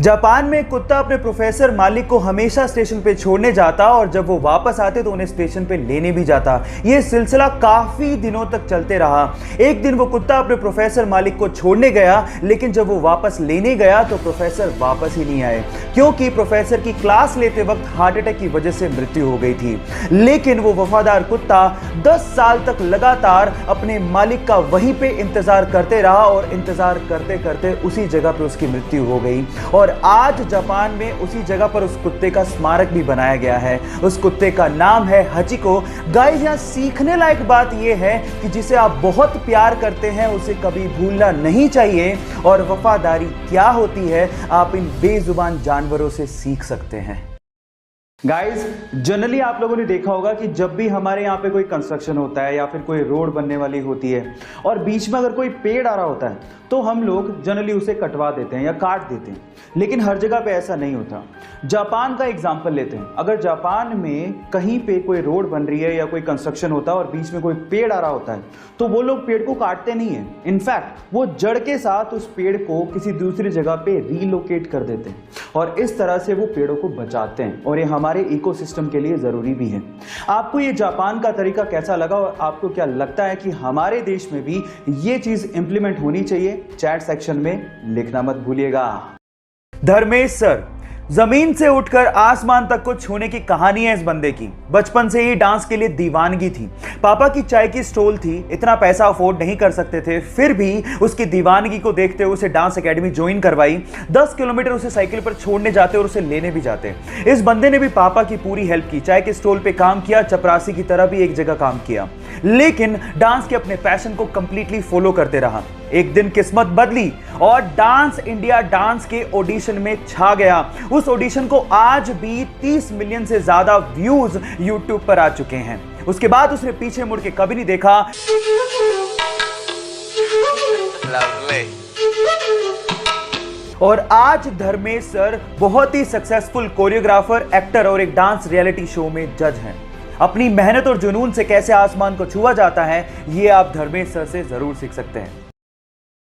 Japan में एक कुत्ता अपने प्रोफेसर मालिक को हमेशा स्टेशन पे छोड़ने जाता और जब वो वापस आते तो उन्हें स्टेशन पे लेने भी जाता। ये सिलसिला काफी दिनों तक चलते रहा। एक दिन वो कुत्ता अपने प्रोफेसर मालिक को छोड़ने गया, लेकिन जब वो वापस लेने गया तो प्रोफेसर वापस ही नहीं आए, क्योंकि प्रोफेसर की क्लास लेते वक्त हार्ट अटैक की वजह से मृत्यु हो गई थी। लेकिन वो वफादार कुत्ता 10 साल तक लगातार अपने मालिक का वहीं पे इंतजार करते रहा और इंतजार करते करते उसी जगह पे उसकी मृत्यु हो गई। और आज जापान में उसी जगह पर उस कुत्ते का स्मारक भी बनाया गया है। उस कुत्ते का नाम है हचिको। गाइस, यहां सीखने लायक बात यह है कि जिसे आप बहुत प्यार करते हैं उसे कभी भूलना नहीं चाहिए, और वफादारी क्या होती है आप इन बेजुबान जानवरों से सीख सकते हैं। गाइस, जनरली आप लोगों ने देखा होगा कि जब भी हमारे यहाँ पे कोई कंस्ट्रक्शन होता है या फिर कोई रोड बनने वाली होती है और बीच में अगर कोई पेड़ आ रहा होता है तो हम लोग जनरली उसे कटवा देते हैं या काट देते हैं, लेकिन हर जगह पे ऐसा नहीं होता। जापान का एग्जांपल लेते हैं। अगर जापान में कहीं पे कोई रोड बन रही है या कोई कंस्ट्रक्शन होता है और बीच में कोई पेड़ आ रहा होता है तो वो लोग पेड़ को काटते नहीं है। इनफैक्ट वो जड़ के साथ उस पेड़ को किसी दूसरी जगह पे रीलोकेट कर देते हैं और इस तरह से वो पेड़ों को बचाते हैं, और ये हमारे इकोसिस्टम के लिए जरूरी भी है। आपको ये जापान का तरीका कैसा लगा और आपको क्या लगता है कि हमारे देश में भी ये चीज इंप्लीमेंट होनी चाहिए? चैट सेक्शन में लिखना मत भूलिएगा। धर्मेश सर, जमीन से उठकर आसमान तक को छूने की कहानी है इस बंदे की। बचपन से ही डांस के लिए दीवानगी थी। पापा की चाय की स्टॉल थी, इतना पैसा अफोर्ड नहीं कर सकते थे, फिर भी उसकी दीवानगी को देखते हुए उसे डांस एकेडमी ज्वाइन करवाई। 10 किलोमीटर उसे साइकिल पर छोड़ने जाते और उसे लेने भी जाते। इस बंदे ने भी पापा की पूरी हेल्प की, चाय के स्टॉल पे काम किया, चपरासी की तरह भी एक जगह काम किया, लेकिन डांस के अपने पैशन को कंप्लीटली फॉलो करते रहा। एक दिन किस्मत बदली और डांस इंडिया डांस के ऑडिशन में छा गया। उस ऑडिशन को आज भी 30 मिलियन से ज्यादा व्यूज यूट्यूब पर आ चुके हैं। उसके बाद उसने पीछे मुड़ के कभी नहीं देखा। और आज धर्मेश सर बहुत ही सक्सेसफुल कोरियोग्राफर, एक्टर और एक डांस रियलिटी शो में जज हैं। अपनी मेहनत और जुनून से कैसे आसमान को छुआ जाता है, ये आप धर्मेश सर से जरूर सीख सकते हैं।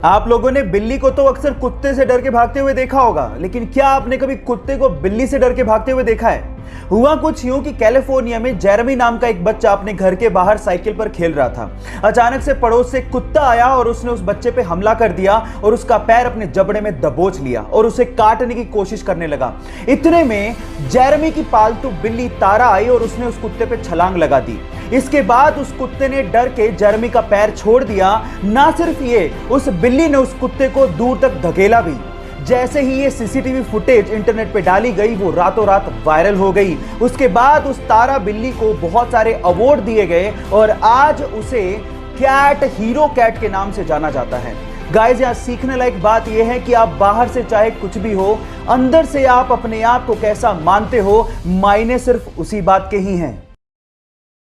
आप लोगों ने बिल्ली को तो अक्सर कुत्ते से डर के भागते हुए देखा होगा, लेकिन क्या आपने कभी कुत्ते को बिल्ली से डर के भागते हुए देखा है? हुआ कुछ यूं कि कैलिफोर्निया में जेरेमी नाम का एक बच्चा अपने घर के बाहर साइकिल पर खेल रहा था। अचानक से पड़ोस से कुत्ता आया और उसने उस बच्चे पे हमला कर दिया और उसका पैर अपने जबड़े में दबोच लिया और उसे काटने की कोशिश करने लगा। इतने में जेरेमी की पालतू बिल्ली तारा आई और उसने उस कुत्ते पे छलांग लगा दी। इसके बाद उस कुत्ते ने डर के जेरेमी का पैर छोड़ दिया। ना सिर्फ ये, उस बिल्ली ने उस कुत्ते को दूर तक धकेला भी। जैसे ही ये सीसीटीवी फुटेज इंटरनेट पे डाली गई, वो रातों रात वायरल हो गई। उसके बाद उस तारा बिल्ली को बहुत सारे अवार्ड दिए गए और आज उसे कैट हीरो कैट के नाम से जाना जाता है। गाइस, यहाँ सीखने लायक बात यह है कि आप बाहर से चाहे कुछ भी हो, अंदर से आप अपने आप को कैसा मानते हो, मायने सिर्फ उसी बात के ही हैं।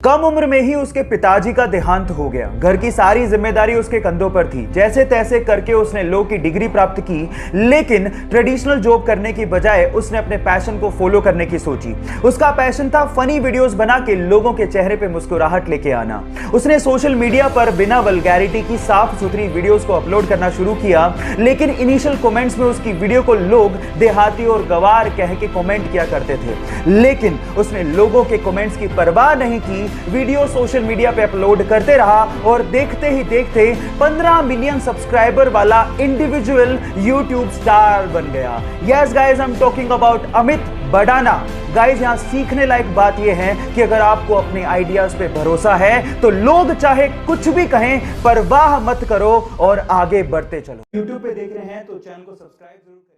कम उम्र में ही उसके पिताजी का देहांत हो गया। घर की सारी जिम्मेदारी उसके कंधों पर थी। जैसे तैसे करके उसने लॉ की डिग्री प्राप्त की, लेकिन ट्रेडिशनल जॉब करने की बजाय उसने अपने पैशन को फॉलो करने की सोची। उसका पैशन था फनी वीडियोस बना के लोगों के चेहरे पे मुस्कुराहट लेके आना। उसने सोशल मीडिया पर बिना वल्गैरिटी की साफ सुथरी वीडियोस को अपलोड करना शुरू किया, लेकिन इनिशियल कमेंट्स में उसकी वीडियो को लोग देहाती और गवार कह के कमेंट किया करते थे। लेकिन उसने लोगों के कमेंट्स की परवाह नहीं की, वीडियो सोशल मीडिया पे अपलोड करते रहा और देखते ही देखते 15 मिलियन सब्सक्राइबर वाला इंडिविजुअल यूट्यूब स्टार बन गया। Yes guys, I am talking about Amit Badana. Guys, यहां सीखने लायक बात यह है कि अगर आपको अपने आइडियाज पे भरोसा है तो लोग चाहे कुछ भी कहें, परवाह मत करो और आगे बढ़ते चलो। यूट्यूब पे देख रहे हैं तो चैनल को सब्सक्राइब जरूर करें।